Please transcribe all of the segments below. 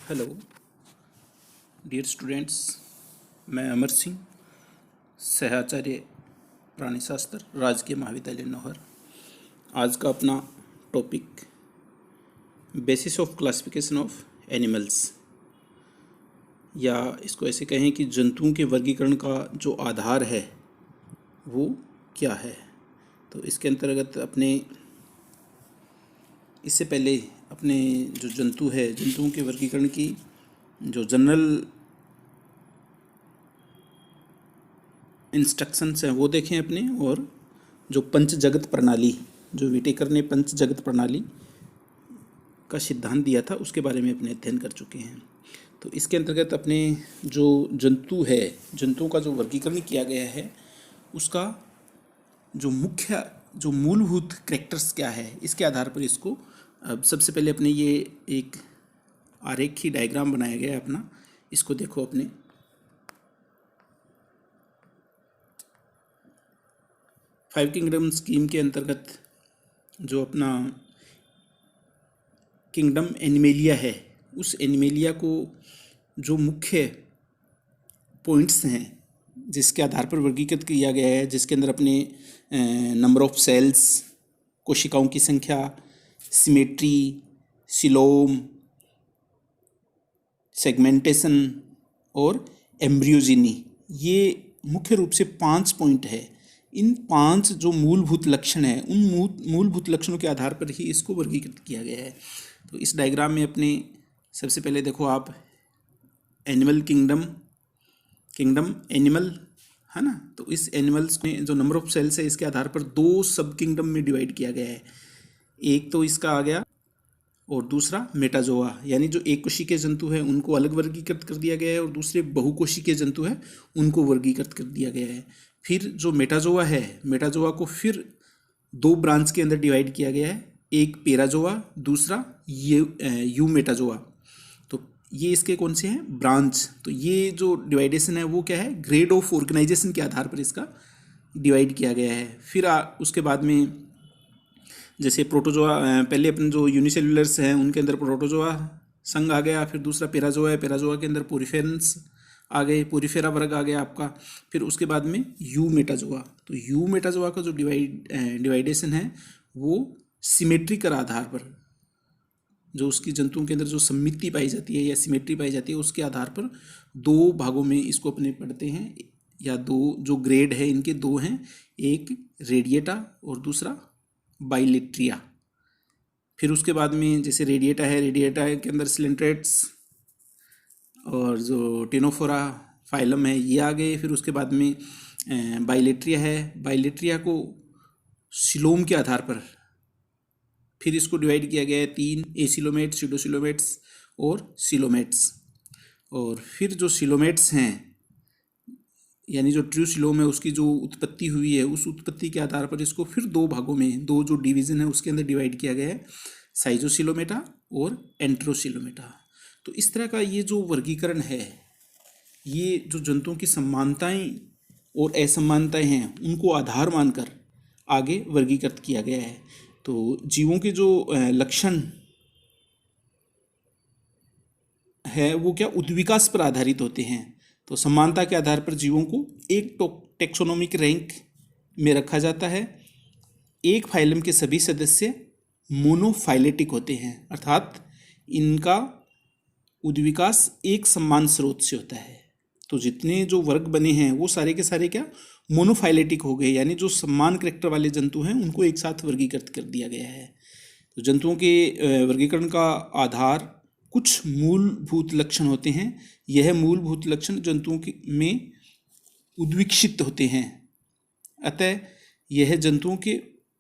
Hello dear students, मैं अमर सिंह, सहआचार्य प्राणी शास्त्र, राजकीय महाविद्यालय नौहर। आज का अपना topic basis of classification of animals, या इसको ऐसे कहें कि जंतुओं के वर्गीकरण का जो आधार है वो क्या है। तो इसके अंतर्गत इससे पहले अपने जो जंतु है, जंतुओं के वर्गीकरण की जो जनरल इंस्ट्रक्शंस हैं वो देखें अपने, और जो पंच जगत प्रणाली, जो विटेकर ने पंच जगत प्रणाली का सिद्धांत दिया था उसके बारे में अपने अध्ययन कर चुके हैं। तो इसके अंतर्गत अपने जो जंतु है, जंतुओं का जो वर्गीकरण किया गया है उसका जो मूलभूत कैरेक्टर्स क्या है, इसके आधार पर इसको अब सबसे पहले अपने ये एक आरेखी डायग्राम बनाया गया है अपना। इसको देखो अपने, फाइव किंगडम स्कीम के अंतर्गत जो अपना किंगडम एनिमेलिया है, उस एनिमेलिया को जो मुख्य पॉइंट्स हैं जिसके आधार पर वर्गीकृत किया गया है, जिसके अंदर अपने नंबर ऑफ सेल्स, कोशिकाओं की संख्या, सिमेट्री, सिलोम, सेगमेंटेशन और एम्ब्रियोजिनी, ये मुख्य रूप से 5 पॉइंट है। इन 5 जो मूलभूत लक्षण हैं, उन मूलभूत लक्षणों के आधार पर ही इसको वर्गीकृत किया गया है। तो इस डायग्राम में अपने सबसे पहले देखो आप, एनिमल किंगडम एनिमल है ना। तो इस एनिमल्स में जो नंबर ऑफ सेल्स है इसके आधार पर 2 सब किंगडम में डिवाइड किया गया है। एक तो इसका आ गया और दूसरा मेटाजोआ, यानी जो एक कोशिकीय जंतु है उनको अलग वर्गीकृत कर दिया गया है, और दूसरे बहुकोशिकीय जंतु है उनको वर्गीकृत कर दिया गया है। फिर जो मेटाजोआ है, मेटाजोआ को फिर 2 ब्रांच के अंदर डिवाइड किया गया है, एक पेराजोआ, दूसरा यू मेटाजोआ। तो ये इसके कौन से हैं? ब्रांच। तो ये जो डिवाइडेशन है वो क्या है? ग्रेड ऑफ ऑर्गेनाइजेशन के आधार पर इसका डिवाइड किया गया है। फिर उसके बाद में जैसे प्रोटोजोआ, पहले अपने जो यूनिसेलुलर्स हैं उनके अंदर प्रोटोजोआ संघ आ गया, फिर दूसरा पेराजोआ है, पेराजोआ के अंदर पोरिफेरन्स आ गए, पोरिफेरा वर्ग आ गया आपका। फिर उसके बाद में यू मेटाजोआ। तो यू मेटाजोआ का जो डिवाइडेशन है वो सिमेट्री के आधार पर, जो उसकी जंतुओं के अंदर जो सममिति पाई जाती है या सिमेट्री पाई जाती है उसके आधार पर 2 भागों में इसको अपने पढ़ते हैं, या 2 जो ग्रेड है इनके 2 हैं, एक रेडिएटा और दूसरा बाइलेट्रिया। फिर उसके बाद में जैसे रेडिएटा है, रेडिएटा के अंदर सिलेंट्रेट्स और जो टेनोफोरा फाइलम है ये आ गए। फिर उसके बाद में बाइलेट्रिया है, बाइलेट्रिया को सिलोम के आधार पर फिर इसको डिवाइड किया गया है 3, एसिलोमेट्स, स्यूडोसिलोमेट्स और सिलोमेट्स। और फिर जो सिलोमेट्स हैं, यानी जो ट्रू सिलोम है उसकी जो उत्पत्ति हुई है उस उत्पत्ति के आधार पर इसको फिर 2 भागों में, 2 जो डिवीज़न है उसके अंदर डिवाइड किया गया है, साइजोसिलोमेटा और एंट्रोसिलोमेटा। तो इस तरह का ये जो वर्गीकरण है, ये जो जंतुओं की समानताएं और असमानताएं हैं उनको आधार मानकर आगे वर्गीकृत किया गया है। तो जीवों के जो लक्षण है वो क्या उद्विकास पर आधारित होते हैं। तो समानता के आधार पर जीवों को एक टेक्सोनोमिक रैंक में रखा जाता है। एक फाइलम के सभी सदस्य मोनोफाइलेटिक होते हैं, अर्थात इनका उद्विकास एक समान स्रोत से होता है। तो जितने जो वर्ग बने हैं वो सारे के सारे क्या मोनोफाइलेटिक हो गए, यानी जो समान कैरेक्टर वाले जंतु हैं उनको एक साथ वर्गीकृत कर दिया गया है। तो जंतुओं के वर्गीकरण का आधार कुछ मूलभूत लक्षण होते हैं। यह मूलभूत लक्षण जंतुओं में उद्विकसित होते हैं, अतः यह जंतुओं के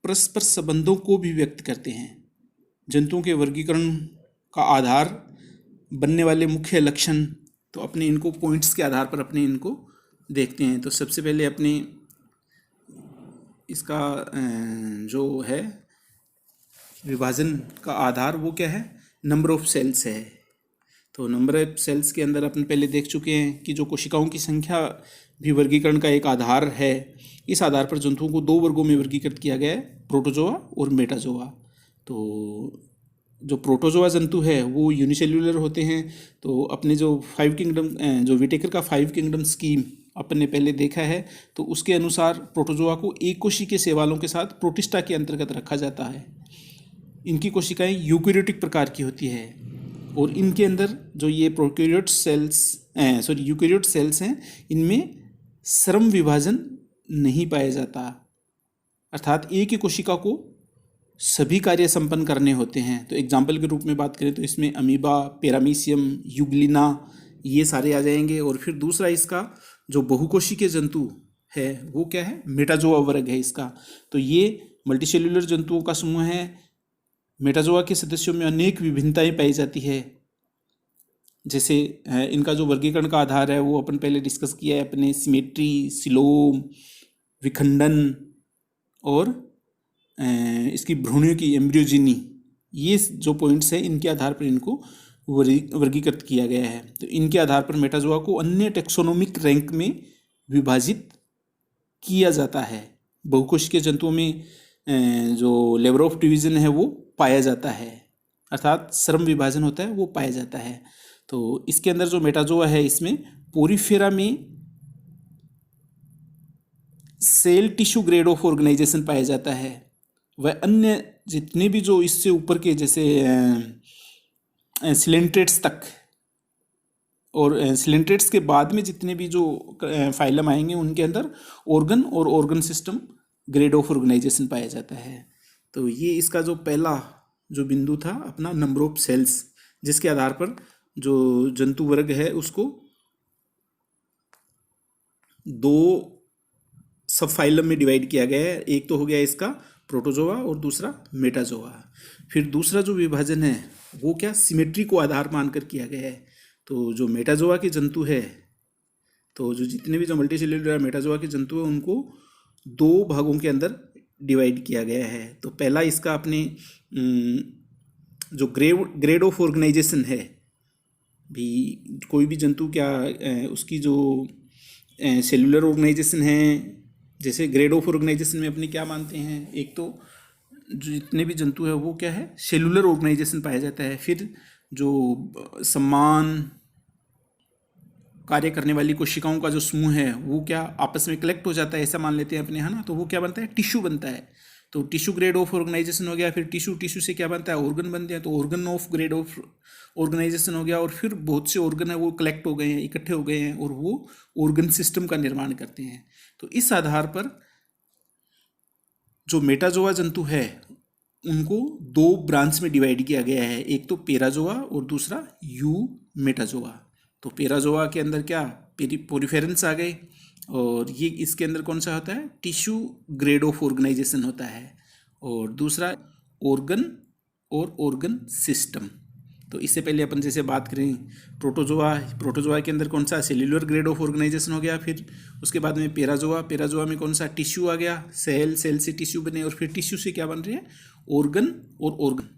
परस्पर संबंधों को भी व्यक्त करते हैं। जंतुओं के वर्गीकरण का आधार बनने वाले मुख्य लक्षण, तो अपने इनको पॉइंट्स के आधार पर अपने इनको देखते हैं। तो सबसे पहले अपने इसका जो है विभाजन का आधार वो क्या है? नंबर ऑफ सेल्स है। तो नंबर ऑफ सेल्स के अंदर अपन पहले देख चुके हैं कि जो कोशिकाओं की संख्या भी वर्गीकरण का एक आधार है। इस आधार पर जंतुओं को 2 वर्गों में वर्गीकृत किया गया है, प्रोटोजोआ और मेटाजोआ। तो जो प्रोटोजोआ जंतु है वो यूनिसेल्युलर होते हैं। तो अपने जो 5 किंगडम, जो विटेकर का 5 किंगडम स्कीम अपन ने पहले देखा है, तो उसके अनुसार प्रोटोजोआ को एक कोशी के शैवालों के साथ प्रोटिस्टा के अंतर्गत रखा जाता है। इनकी कोशिकाएं यूकैरियोटिक प्रकार की होती है और इनके अंदर जो ये यूकैरियोट सेल्स हैं, इनमें श्रम विभाजन नहीं पाया जाता, अर्थात एक ही कोशिका को सभी कार्य संपन्न करने होते हैं। तो एग्जाम्पल के रूप में बात करें तो इसमें अमीबा, पैरामीशियम, यूग्लिना, ये सारे आ जाएंगे। और फिर दूसरा इसका जो बहुकोशिकीय जंतु है वो क्या है, मेटाजोआ वर्ग है इसका। तो ये मल्टीसेल्युलर जंतुओं का समूह है। मेटाजोआ के सदस्यों में अनेक विभिन्नताएं पाई जाती है। जैसे इनका जो वर्गीकरण का आधार है वो अपन पहले डिस्कस किया है अपने, सिमेट्री, सिलोम, विखंडन और इसकी भ्रूणों की एम्ब्रियोजिनी, ये जो पॉइंट्स हैं इनके आधार पर इनको वर्गीकृत किया गया है। तो इनके आधार पर मेटाजोआ को अन्य टेक्सोनोमिक रैंक में विभाजित किया जाता है। बहुकोशिकीय जंतुओं में जो लेवल ऑफ डिवीजन है वो पाया जाता है, अर्थात श्रम विभाजन होता है वो पाया जाता है। तो इसके अंदर जो मेटाजोआ है इसमें पोरिफेरा में cell tissue grade of organisation पाया जाता है। वह अन्य जितने भी जो इससे ऊपर के जैसे सिलेंट्रेट्स तक और सिलेंट्रेट्स के बाद में जितने भी जो फाइलम आएंगे उनके अंदर ऑर्गन और organ system grade of organisation पाया जाता है। तो ये इसका जो पहला जो बिंदु था अपना नंबर ऑफ सेल्स, जिसके आधार पर जो जंतु वर्ग है उसको दो सब फाइलम में डिवाइड किया गया है। एक तो हो गया इसका प्रोटोजोआ और दूसरा मेटाजोआ। फिर दूसरा जो विभाजन है वो क्या, सिमेट्री को आधार मानकर किया गया है। तो जो मेटाजोआ के जंतु है, तो जो जितने भी जो मल्टीसेल्युलर मेटाजोआ के जंतु है उनको दो भागों के अंदर डिवाइड किया गया है। तो पहला इसका अपने जो ग्रेड ऑफ ऑर्गेनाइजेशन है, भी कोई भी जंतु क्या उसकी जो सेलुलर ऑर्गेनाइजेशन है, जैसे ग्रेड ऑफ ऑर्गेनाइजेशन में अपने क्या मानते हैं, एक तो जो जितने भी जंतु है वो क्या है, सेलुलर ऑर्गेनाइजेशन पाया जाता है। फिर जो समान कार्य करने वाली कोशिकाओं का जो समूह है वो क्या आपस में कलेक्ट हो जाता है, ऐसा मान लेते हैं अपने, है ना। तो वो क्या बनता है, टिश्यू बनता है। तो टिश्यू ग्रेड ऑफ ऑर्गेनाइजेशन हो गया। फिर टिश्यू से क्या बनता है, ऑर्गन बनते हैं। तो organ of grade of organisation हो गया। और फिर बहुत से ऑर्गन है वो कलेक्ट हो गए हैं, इकट्ठे हो गए हैं और वो ऑर्गन सिस्टम का निर्माण करते हैं। तो इस आधार पर जो मेटाजोआ जंतु है उनको दो ब्रांच में डिवाइड किया गया है, एक तो पेराजोआ और दूसरा यू मेटाजोआ। तो पेराजोआ के अंदर क्या पोरिफेरेंस आ गए, और ये इसके अंदर कौन सा होता है, टिश्यू ग्रेड ऑफ ऑर्गेनाइजेशन होता है। और दूसरा ऑर्गन और ऑर्गन सिस्टम। तो इससे पहले अपन जैसे बात करें प्रोटोजोआ के अंदर कौन सा, सेल्यूलर ग्रेड ऑफ ऑर्गेनाइजेशन हो गया। फिर उसके बाद में पेराजोआ में कौन सा, टिश्यू आ गया, सेल से टिश्यू बने, और फिर टिश्यू से क्या बन रहे हैं, ऑर्गन और ऑर्गन।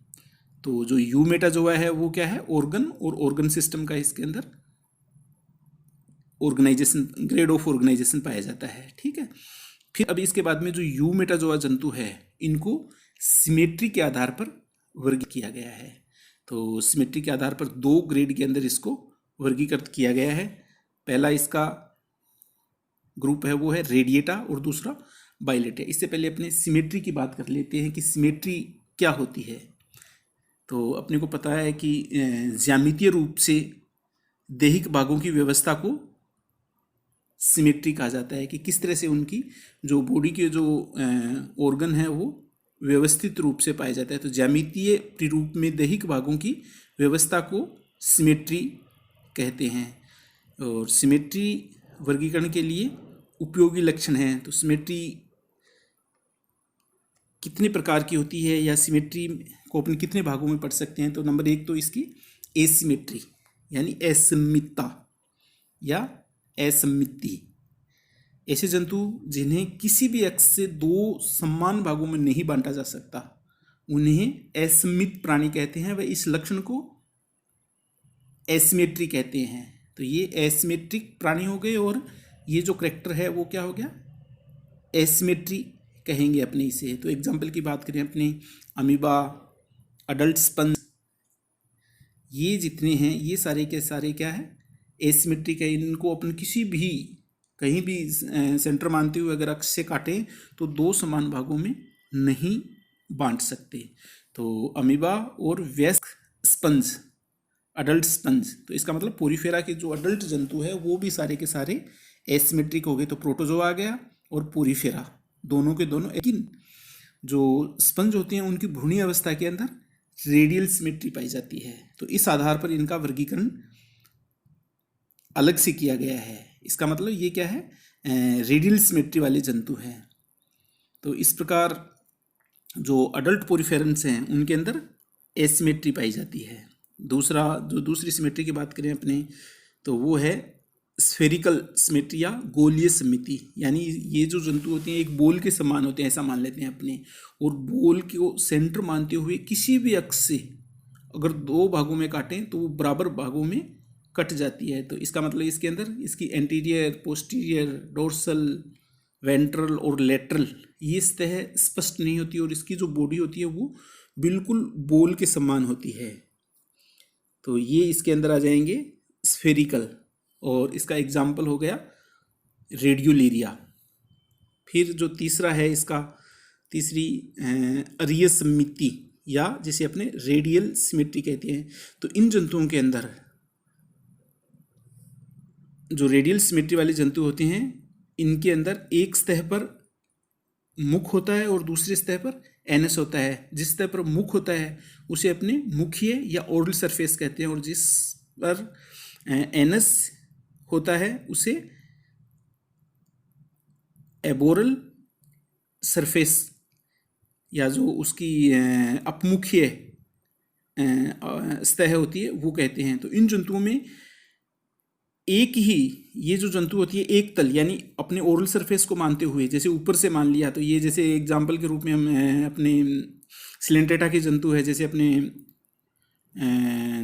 तो जो यू मेटाजोआ है वो क्या है, ऑर्गन और ऑर्गन सिस्टम का इसके अंदर ऑर्गेनाइजेशन, ग्रेड ऑफ ऑर्गेनाइजेशन पाया जाता है, ठीक है। फिर अभी इसके बाद में जो यू मेटाजोआ जंतु है इनको सिमेट्री के आधार पर वर्ग किया गया है। तो सिमेट्री के आधार पर दो ग्रेड के अंदर इसको वर्गीकृत किया गया है। पहला इसका ग्रुप है वो है रेडिएटा और दूसरा बाइलेटा। इससे पहले अपने सिमेट्री की बात कर लेते हैं कि सिमेट्री क्या होती है। तो अपने को पता है कि ज्यामितीय रूप से दैहिक भागों की व्यवस्था को सिमेट्री कहा जाता है, कि किस तरह से उनकी जो बॉडी के जो ऑर्गन है वो व्यवस्थित रूप से पाया जाता है। तो ज्यामितीय प्रारूप में दैहिक भागों की व्यवस्था को सिमेट्री कहते हैं। और सिमेट्री वर्गीकरण के लिए उपयोगी लक्षण हैं। तो सिमेट्री कितने प्रकार की होती है या सिमेट्री को अपन कितने भागों में पढ़ सकते हैं। तो नंबर एक तो इसकी एसिमेट्री यानी असममितता या असममिति। ऐसे जंतु जिन्हें किसी भी अक्ष से दो समान भागों में नहीं बांटा जा सकता उन्हें असममित प्राणी कहते हैं। वह इस लक्षण को एसिमेट्री कहते हैं। तो ये एसिमेट्रिक प्राणी हो गए, और ये जो करैक्टर है वो क्या हो गया, एसिमेट्री कहेंगे अपने इसे। तो एग्जाम्पल की बात करें अपने अमीबा, अडल्ट स्पंज, ये जितने हैं ये सारे के सारे क्या है, एसिमेट्रिक है। इनको अपन किसी भी कहीं भी सेंटर मानते हुए अगर अक्ष से काटें तो दो समान भागों में नहीं बांट सकते। तो अमीबा और वयस्क स्पंज, अडल्ट स्पंज, तो इसका मतलब पोरीफेरा के जो अडल्ट जंतु है वो भी सारे के सारे एसिमेट्रिक हो गए। तो प्रोटोजोआ आ गया और पोरीफेरा दोनों के दोनों। लेकिन जो स्पंज होते हैं उनकी भ्रूणीय अवस्था के अंदर रेडियल सिमेट्री पाई जाती है। तो इस आधार पर इनका वर्गीकरण अलग से किया गया है। इसका मतलब ये क्या है, रेडियल सिमेट्री वाले जंतु हैं। तो इस प्रकार जो अडल्ट पोरीफेरेंस हैं उनके अंदर एसिमेट्री पाई जाती है। दूसरा जो दूसरी सिमेट्री की बात करें अपने, तो वो है स्फेरिकल सिमेट्री या गोलीय सममिति। यानी ये जो जंतु होते हैं एक बॉल के समान होते हैं, ऐसा मान लेते हैं अपने, और बॉल को सेंटर मानते हुए किसी भी अक्ष से अगर दो भागों में काटें तो वो बराबर भागों में कट जाती है। तो इसका मतलब इसके अंदर इसकी एंटीरियर, पोस्टीरियर, डोर्सल, वेंट्रल और लेटरल ये सतह स्पष्ट नहीं होती और इसकी जो बॉडी होती है वो बिल्कुल बॉल के समान होती है। तो ये इसके अंदर आ जाएंगे स्फेरिकल, और इसका एग्जाम्पल हो गया रेडियोलेरिया। फिर जो तीसरा है इसका, तीसरी अरीय सममिति या जिसे अपने रेडियल सिमेट्री कहते हैं। तो इन जंतुओं के अंदर जो रेडियल सिमेट्री वाले जंतु होते हैं इनके अंदर एक सतह पर मुख होता है और दूसरी सतह पर एनस होता है। जिस सतह पर मुख होता है उसे अपने मुखीय या ओरल सरफेस कहते हैं, और जिस पर एनस होता है उसे एबोरल सरफेस या जो उसकी अपमुखीय सतह होती है वो कहते हैं। तो इन जंतुओं में एक ही ये जो जंतु होती है एक तल यानी अपने ओरल सरफेस को मानते हुए, जैसे ऊपर से मान लिया, तो ये जैसे एग्जाम्पल के रूप में हम अपने सिलेंटेटा के जंतु है, जैसे अपने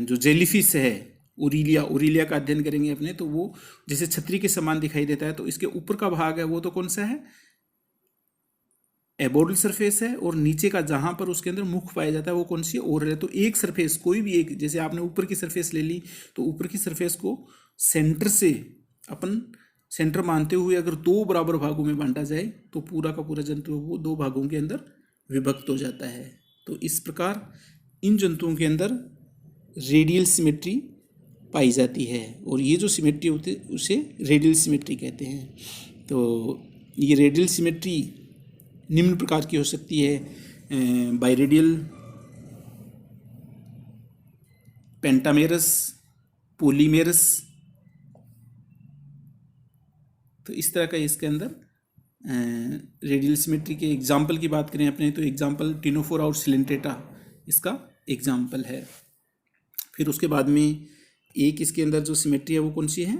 जो जेलीफिश है ओरिलिया का अध्ययन करेंगे अपने, तो वो जैसे छतरी के समान दिखाई देता है। तो इसके ऊपर का भाग है वो तो कौन सा है, एबोरल सरफेस है, और नीचे का जहाँ पर उसके अंदर मुख पाया जाता है वो कौन सी है, ओरल है। तो एक सरफेस, कोई भी एक, जैसे आपने ऊपर की सरफेस ले ली तो ऊपर की सरफेस को सेंटर से अपन सेंटर मानते हुए अगर दो बराबर भागों में बांटा जाए तो पूरा का पूरा जंतु वो दो भागों के अंदर विभक्त हो जाता है। तो इस प्रकार इन जंतुओं के अंदर रेडियल सिमेट्री पाई जाती है, और ये जो सिमेट्री होती है उसे रेडियल सिमेट्री कहते हैं। तो ये रेडियल सिमेट्री निम्न प्रकार की हो सकती है, बाइरेडियल, पेंटामेरस, पॉलीमेरस। तो इस तरह का इसके अंदर रेडियल सिमेट्री के एग्जाम्पल की बात करें अपने, तो एग्जाम्पल टिनोफोरा और सिलेंटेटा इसका एग्जाम्पल है। फिर उसके बाद में एक इसके अंदर जो सिमेट्री है वो कौन सी है,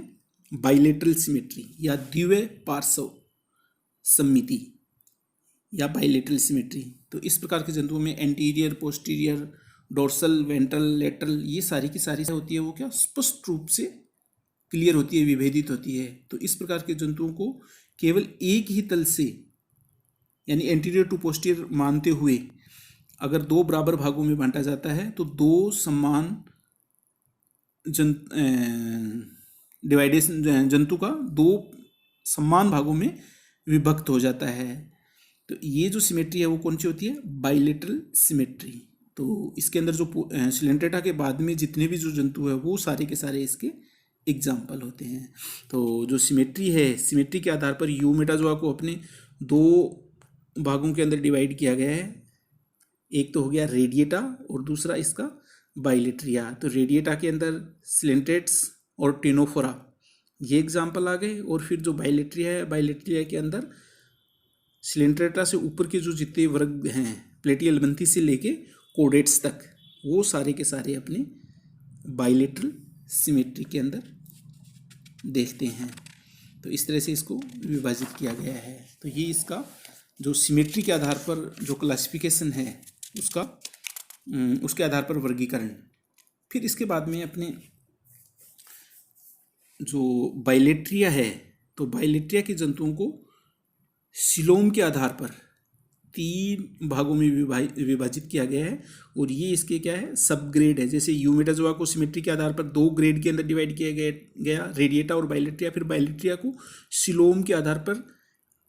बाइलेटरल सिमेट्री या द्वितीय पार्श्व सममिति या बाइलेटरल सिमेट्री। तो इस प्रकार के जंतुओं में anterior, posterior, dorsal, ventral, lateral ये सारी की सारी होती है वो क्या स्पष्ट रूप से क्लियर होती है, विभेदित होती है। तो इस प्रकार के जंतुओं को केवल एक ही तल से यानी एंटीरियर टू पोस्टीरियर मानते हुए अगर दो बराबर भागों में बांटा जाता है तो दो समान जंतु का दो समान भागों में विभक्त हो जाता है। तो ये जो सिमेट्री है वो कौन सी होती है, बाइलेटरल सिमेट्री। तो इसके अंदर जो सिलेंटेटा के बाद में जितने भी जो जंतु है वो सारे के सारे इसके एग्जाम्पल होते हैं। तो जो सिमेट्री है, सिमेट्री के आधार पर यूमेटाजोआ को अपने दो भागों के अंदर डिवाइड किया गया है। एक तो हो गया रेडिएटा और दूसरा इसका बाइलेट्रिया। तो रेडिएटा के अंदर सिलेंटेट्स और टिनोफोरा ये एग्जाम्पल आ गए, और फिर जो बाइलेट्रिया है, बाइलेट्रिया के अंदर सिलेंट्रेटा से ऊपर के जो जितने वर्ग हैं प्लेटियलबंथी से लेके कोडेट्स तक वो सारे के सारे अपने बाइलेटरल सिमेट्री के अंदर देखते हैं। तो इस तरह से इसको विभाजित किया गया है। तो ये इसका जो सिमेट्री के आधार पर जो क्लासिफिकेशन है उसका उसके आधार पर वर्गीकरण। फिर इसके बाद में अपने जो बाइलेट्रिया है, तो बाइलेट्रिया के जंतुओं को सिलोम के आधार पर 3 भागों में विभाजित किया गया है और ये इसके क्या है, सब ग्रेड है। जैसे यूमेटाजोआ को सिमेट्री के आधार पर 2 ग्रेड के अंदर डिवाइड किया गया, रेडिएटा और बाइलेट्रिया, फिर बाइलेट्रिया को सिलोम के आधार पर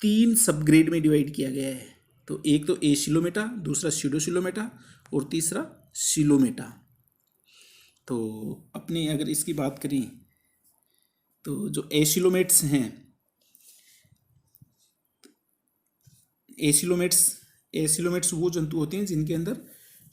3 सब ग्रेड में डिवाइड किया गया है। तो एक तो एसिलोमेटा, दूसरा स्यूडोसिलोमेटा और तीसरा सिलोमेटा। तो अपने अगर इसकी बात करें तो जो एसिलोमेट्स हैं, एसिलोमेट्स वो जंतु होते हैं जिनके अंदर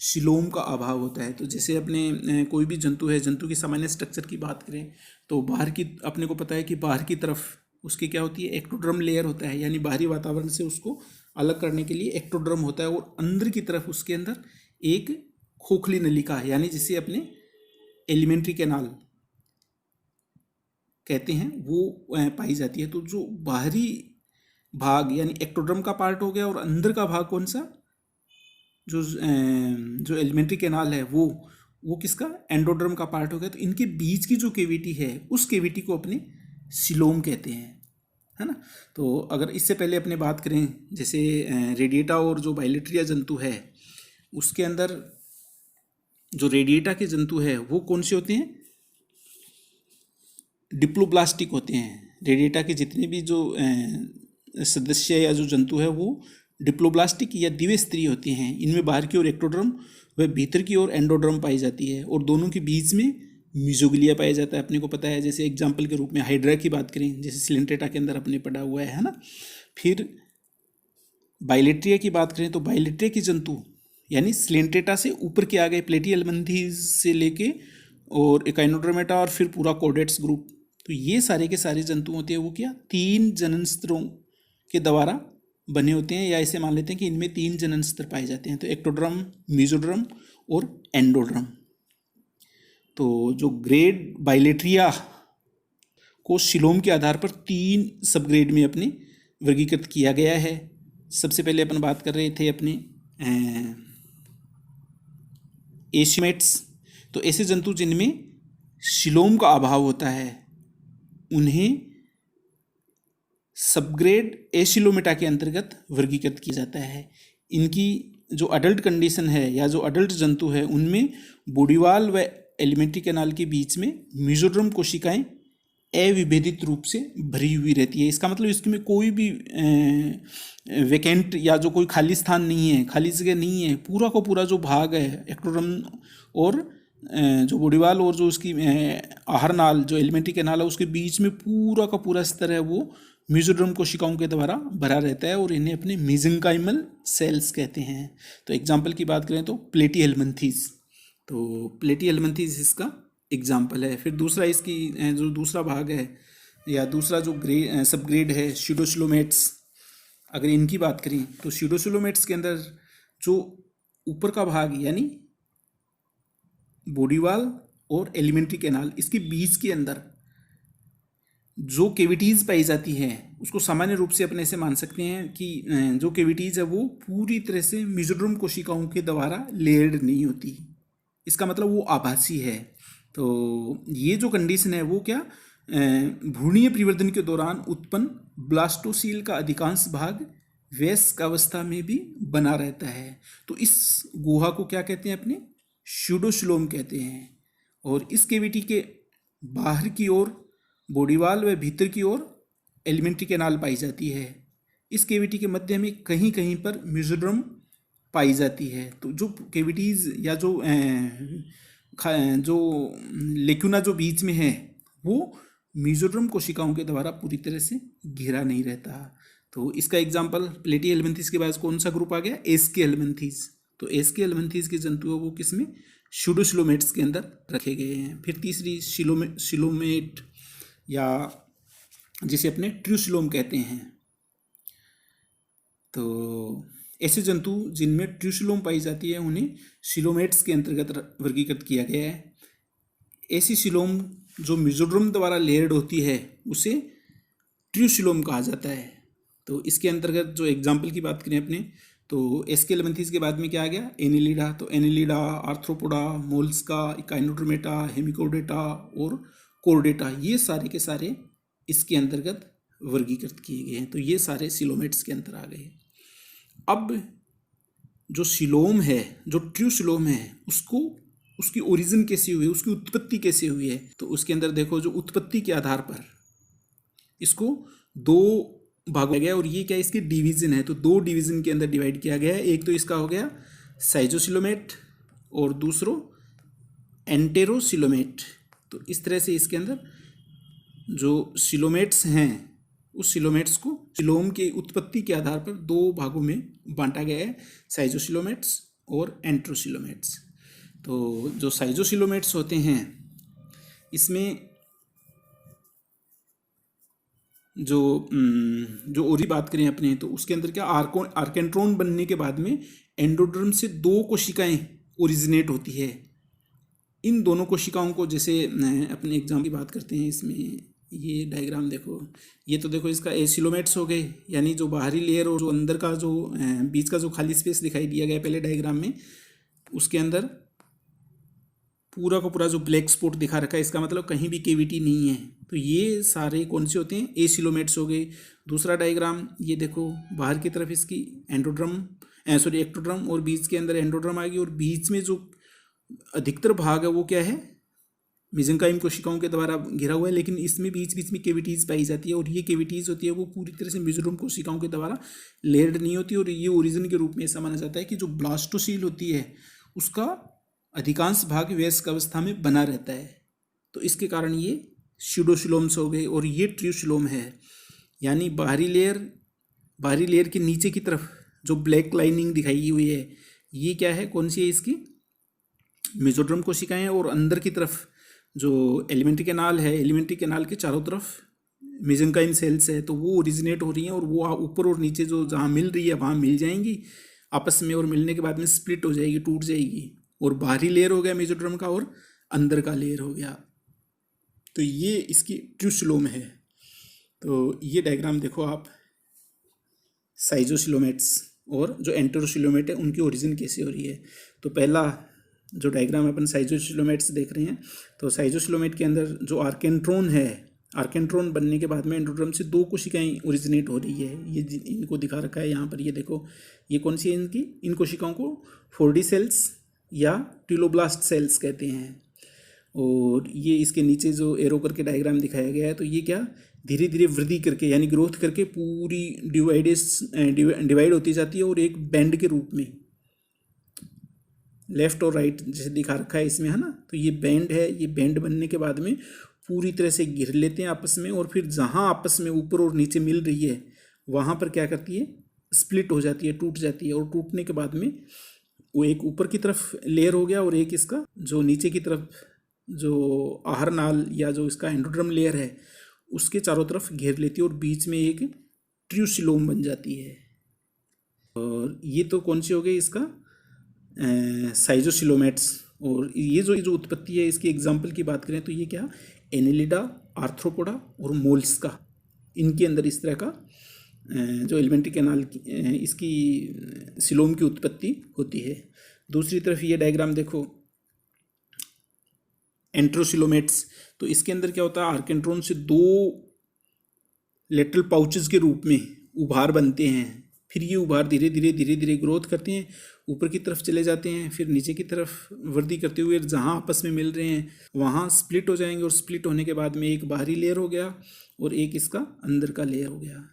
सिलोम का अभाव होता है। तो जैसे अपने कोई भी जंतु है, जंतु की सामान्य स्ट्रक्चर की बात करें तो बाहर की, अपने को पता है कि बाहर की तरफ उसकी क्या होती है, एक्टोडर्म लेयर होता है, यानी बाहरी वातावरण से उसको अलग करने के लिए एक्टोडर्म होता है, और अंदर की तरफ उसके अंदर एक खोखली नलिका है, यानी जिसे अपने एलिमेंट्री कैनाल कहते हैं, वो पाई जाती है। तो जो बाहरी भाग यानी एक्टोडर्म का पार्ट हो गया, और अंदर का भाग कौन सा, जो एलिमेंट्री कैनाल है वो किसका, एंडोडर्म का पार्ट हो गया। तो इनके बीच की जो केविटी है उस केविटी को अपने सिलोम कहते हैं, है ना। तो अगर इससे पहले अपने बात करें, जैसे रेडिएटा और जो बाइलेट्रिया जंतु है उसके अंदर जो रेडिएटा के जंतु है वो कौन से होते हैं, डिप्लोब्लास्टिक होते हैं। रेडिएटा के जितने भी जो सदस्य या जो जंतु है वो डिप्लोब्लास्टिक या द्विस्तरीय होते हैं। इनमें बाहर की ओर एक्टोडर्म व भीतर की ओर एंडोडर्म पाई जाती है, और दोनों के बीच में मिजोग्लिया पाया जाता है। अपने को पता है, जैसे एग्जाम्पल के रूप में हाइड्रा की बात करें, जैसे सिलेंट्रेटा के अंदर अपने पढ़ा हुआ है ना। फिर बाइलेट्रिया की बात करें तो बाइलेट्रिया की जंतु यानी सिलेंट्रेटा से ऊपर के आ गए, प्लेटिहेल्मिन्थेस से लेके और एकाइनोड्रोमेटा और फिर पूरा कॉर्डेट्स ग्रुप। तो ये सारे के सारे जंतु होते हैं वो क्या, 3 जननस्त्रों के द्वारा बने होते हैं, या ऐसे मान लेते हैं कि इनमें 3 जननस्त्र पाए जाते हैं। तो एक्टोडर्म, मेसोडर्म और एंडोडर्म। तो जो ग्रेड बाइलेट्रिया को सिलोम के आधार पर 3 सब ग्रेड में अपने वर्गीकृत किया गया है। सबसे पहले अपन बात कर रहे थे अपने एसिमेट्स। तो ऐसे जंतु जिनमें सिलोम का अभाव होता है उन्हें सबग्रेड एसिलोमेटा के अंतर्गत वर्गीकृत किया जाता है। इनकी जो अडल्ट कंडीशन है या जो अडल्ट जंतु है उनमें बॉडीवाल व एलिमेंट्री कैनाल के बीच में मेसोडर्म कोशिकाएं अविभेदित रूप से भरी हुई रहती है। इसका मतलब इसमें कोई भी वैकेंट या जो कोई खाली स्थान नहीं है, खाली जगह नहीं है। पूरा का पूरा जो भाग है एक्टोडर्म और जो बॉडीवाल और जो उसकी आहार नाल जो एलिमेंट्री कैनाल है उसके बीच में पूरा का पूरा स्तर है वो मेसोडर्म कोशिकाओं के द्वारा भरा रहता है, और इन्हें अपने मेसेंकाइमल सेल्स कहते हैं। तो एग्जाम्पल की बात करें तो प्लेटिहेल्मिन्थेस, तो प्लेटिहेल्मिन्थेस इसका एग्जाम्पल है। फिर दूसरा इसकी जो दूसरा भाग है या दूसरा जो सब ग्रेड है स्यूडोसिलोमेट्स। अगर इनकी बात करें तो स्यूडोसिलोमेट्स के अंदर जो ऊपर का भाग यानी बॉडीवाल और एलिमेंट्री कैनाल, इसके बीच के अंदर जो केविटीज़ पाई जाती है उसको सामान्य रूप से अपने ऐसे मान सकते हैं कि जो केविटीज़ है वो पूरी तरह से मेसोडर्म कोशिकाओं के द्वारा लेयर्ड नहीं होती। इसका मतलब वो आभासी है। तो ये जो कंडीशन है वो क्या, भ्रूणीय परिवर्तन के दौरान उत्पन्न ब्लास्टोसील का अधिकांश भाग वयस्क अवस्था में भी बना रहता है। तो इस गुहा को क्या कहते हैं, अपने स्यूडोसिलोम कहते हैं। और इस केविटी के बाहर की ओर बॉडीवाल व भीतर की ओर एलिमेंट्री कैनाल पाई जाती है। इस केविटी के मध्य में कहीं कहीं पर मेसोडर्म पाई जाती है। तो जो केविटीज़ या जो लेक्यूना जो बीच में है वो मेसोडर्म कोशिकाओं के द्वारा पूरी तरह से घिरा नहीं रहता। तो इसका एग्जाम्पल प्लेटिहेल्मिन्थेस के बाद कौन सा ग्रुप आ गया, एस्केहेल्मिन्थेस। तो एस्केहेल्मिन्थेस के जंतु है वो किसमें, स्यूडोसिलोमेट्स के अंदर रखे गए हैं। फिर तीसरी सिलोमेट या जिसे अपने ट्रूसिलोम कहते हैं। तो ऐसे जंतु जिनमें ट्रूसिलोम पाई जाती है उन्हें सिलोमेट्स के अंतर्गत वर्गीकृत किया गया है। ऐसी सिलोम जो मेसोडर्म द्वारा लेयर्ड होती है उसे ट्रूसिलोम कहा जाता है। तो इसके अंतर्गत जो एग्जाम्पल की बात करें अपने तो एस्केहेल्मिन्थेस के बाद में क्या आ गया, एनिलिडा। तो एनिलिडा, आर्थ्रोपोडा, मोल्स्का, इकाइनोड्रोमेटा, हेमिकोडेटा और कोर्डेटा, ये सारे के सारे इसके अंतर्गत वर्गीकृत किए गए हैं। तो ये सारे सिलोमेट्स के अंतर आ गए। अब जो सिलोम है, जो ट्रू सिलोम है, उसको उसकी ओरिजिन कैसी हुई है, उसकी उत्पत्ति कैसे हुई है, तो उसके अंदर देखो जो उत्पत्ति के आधार पर इसको दो भागों में गया, और ये क्या है, इसकी डिवीजन है, तो दो डिवीजन के अंदर डिवाइड किया गया है। एक तो इसका हो गया साइजोसिलोमेट और दूसरो एंटेरोसिलोमेट। तो इस तरह से इसके अंदर जो सिलोमेट्स हैं, उस सिलोमेट्स को सिलोम के उत्पत्ति के आधार पर दो भागों में बांटा गया है, साइजोसिलोमेट्स और एंट्रोसिलोमेट्स। तो जो साइजोसिलोमेट्स होते हैं, इसमें जो ओरी बात करें अपने, तो उसके अंदर क्या आर्केंट्रॉन बनने के बाद में एंडोडर्म से दो कोशिकाएं ओरिजिनेट होती है। इन दोनों कोशिकाओं को, जैसे अपने एग्जाम की बात करते हैं, इसमें ये डायग्राम देखो, ये तो देखो इसका एसिलोमेट्स हो गए, यानी जो बाहरी लेयर और जो अंदर का जो बीच का जो खाली स्पेस दिखाई दिया गया पहले डायग्राम में, उसके अंदर पूरा का पूरा जो ब्लैक स्पॉट दिखा रखा है, इसका मतलब कहीं भी केविटी नहीं है। तो ये सारे कौन से होते हैं, एसिलोमेट्स हो गए। दूसरा डायग्राम ये देखो, बाहर की तरफ इसकी एक्टोड्रम और बीच के अंदर एंडोड्रम आ गई, और बीच में जो अधिकतर भाग है वो क्या है, मेसेंकाइम कोशिकाओं के द्वारा घिरा हुआ है, लेकिन इसमें बीच बीच में केविटीज़ पाई जाती है, और ये केविटीज़ होती है वो पूरी तरह से मेसोडर्म कोशिकाओं के द्वारा लेयर्ड नहीं होती। और ये ओरिजिन के रूप में ऐसा माना जाता है कि जो ब्लास्टोसील होती है उसका अधिकांश भाग वयस्क अवस्था में बना रहता है। तो इसके कारण ये स्यूडोसिलोम्स हो गए, और ये ट्रूसिलोम है, यानी बाहरी लेयर के नीचे की तरफ जो ब्लैक लाइनिंग दिखाई हुई है, ये क्या है, कौन सी है, इसकी मेसोडर्म कोशिकाएं, और अंदर की तरफ जो एलिमेंट्री कैनाल है, एलिमेंट्री कैनाल के चारों तरफ मेसेंकाइम सेल्स है, तो वो ओरिजिनेट हो रही हैं, और वो ऊपर और नीचे जो जहाँ मिल रही है वहाँ मिल जाएंगी आपस में, और मिलने के बाद में स्प्लिट हो जाएगी, टूट जाएगी, और बाहरी लेयर हो गया मेसोडर्म का, और अंदर का लेयर हो गया। तो ये इसकी ट्रूसिलोम है। तो ये डायग्राम देखो आप, साइजोसिलोमेट्स और जो एंटेरोसिलोमेट है उनकी ओरिजिन कैसे हो रही है। तो पहला जो डायग्राम अपन साइजोसिलोमेट्स देख रहे हैं, तो साइजोसिलोमेट के अंदर जो आर्केंट्रॉन है, आर्केंट्रॉन बनने के बाद में एंडोड्रम से दो कोशिकाएं ओरिजिनेट हो रही है। ये इनको दिखा रखा है यहाँ पर, ये देखो, ये कौन सी है, इन कोशिकाओं को 4D सेल्स या टिलोब्लास्ट सेल्स कहते हैं। और ये इसके नीचे जो एरो करके डायग्राम दिखाया गया है, तो ये क्या, धीरे धीरे वृद्धि करके यानी ग्रोथ करके पूरी डिवाइड होती जाती है, और एक बैंड के रूप में लेफ्ट और राइट जैसे दिखा रखा है इसमें, है ना। तो ये बैंड है, ये बैंड बनने के बाद में पूरी तरह से घिर लेते हैं आपस में, और फिर जहाँ आपस में ऊपर और नीचे मिल रही है वहाँ पर क्या करती है, स्प्लिट हो जाती है, टूट जाती है, और टूटने के बाद में वो एक ऊपर की तरफ लेयर हो गया, और एक इसका जो नीचे की तरफ जो आहार नाल या जो इसका एंडोड्रम लेयर है उसके चारों तरफ घेर लेती है, और बीच में एक ट्रूसिलोम बन जाती है। और ये तो कौन सी हो गई, इसका साइजोसिलोमेट्स। और ये जो उत्पत्ति है, इसकी एग्जाम्पल की बात करें तो ये क्या, एनेलिडा, आर्थ्रोपोडा और मोल्स्का, इनके अंदर इस तरह का जो एलिमेंट्री कैनाल इसकी सिलोम की उत्पत्ति होती है। दूसरी तरफ ये डायग्राम देखो, एंट्रोसिलोमेट्स। तो इसके अंदर क्या होता है, आर्केंट्रॉन से दो लेटरल पाउचेस के रूप में उभार बनते हैं, फिर ये उभार धीरे धीरे ग्रोथ करते हैं, ऊपर की तरफ चले जाते हैं, फिर नीचे की तरफ वृद्धि करते हुए जहाँ आपस में मिल रहे हैं वहाँ स्प्लिट हो जाएंगे, और स्प्लिट होने के बाद में एक बाहरी लेयर हो गया और एक इसका अंदर का लेयर हो गया।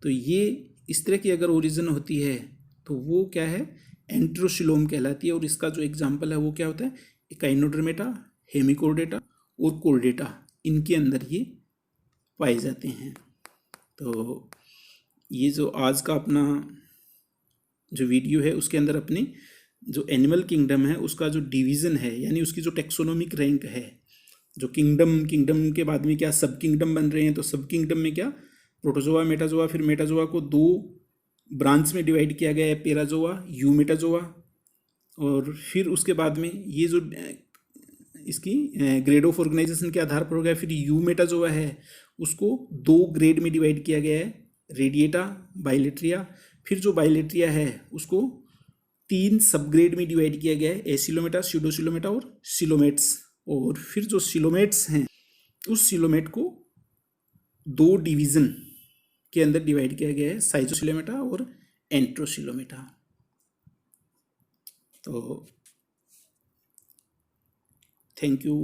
तो ये इस तरह की अगर ओरिजिन होती है तो वो क्या है, एंट्रोसिलोम कहलाती है। और इसका जो एग्जाम्पल है वो क्या होता है, एकाइनोडर्मेटा, हेमिकोर्डेटा और कोर्डेटा, इनके अंदर ये पाए जाते हैं। तो ये जो आज का अपना जो वीडियो है उसके अंदर अपने जो एनिमल किंगडम है उसका जो डिवीज़न है, यानी उसकी जो टेक्सोनोमिक रैंक है, जो किंगडम के बाद में क्या सब किंगडम बन रहे हैं, तो सब किंगडम में क्या, प्रोटोजोआ, मेटाजोआ, फिर मेटाजोआ को दो ब्रांच में डिवाइड किया गया है, पेराजोआ, यूमेटाजोआ। और फिर उसके बाद में ये जो इसकी ग्रेड ऑफ ऑर्गेनाइजेशन के आधार पर हो गया, फिर यूमेटाजोआ है उसको दो ग्रेड में डिवाइड किया गया है, रेडिएटा, बाइलेट्रिया। फिर जो बाइलेट्रिया है उसको तीन सबग्रेड में डिवाइड किया गया है, एसिलोमेटा, स्यूडोसिलोमेटा और सिलोमेट्स। और फिर जो सिलोमेट्स हैं उस सिलोमेट को दो डिवीज़न के अंदर डिवाइड किया गया है, साइजोसिलोमेटा और एंट्रोसिलोमेटा। तो थैंक यू।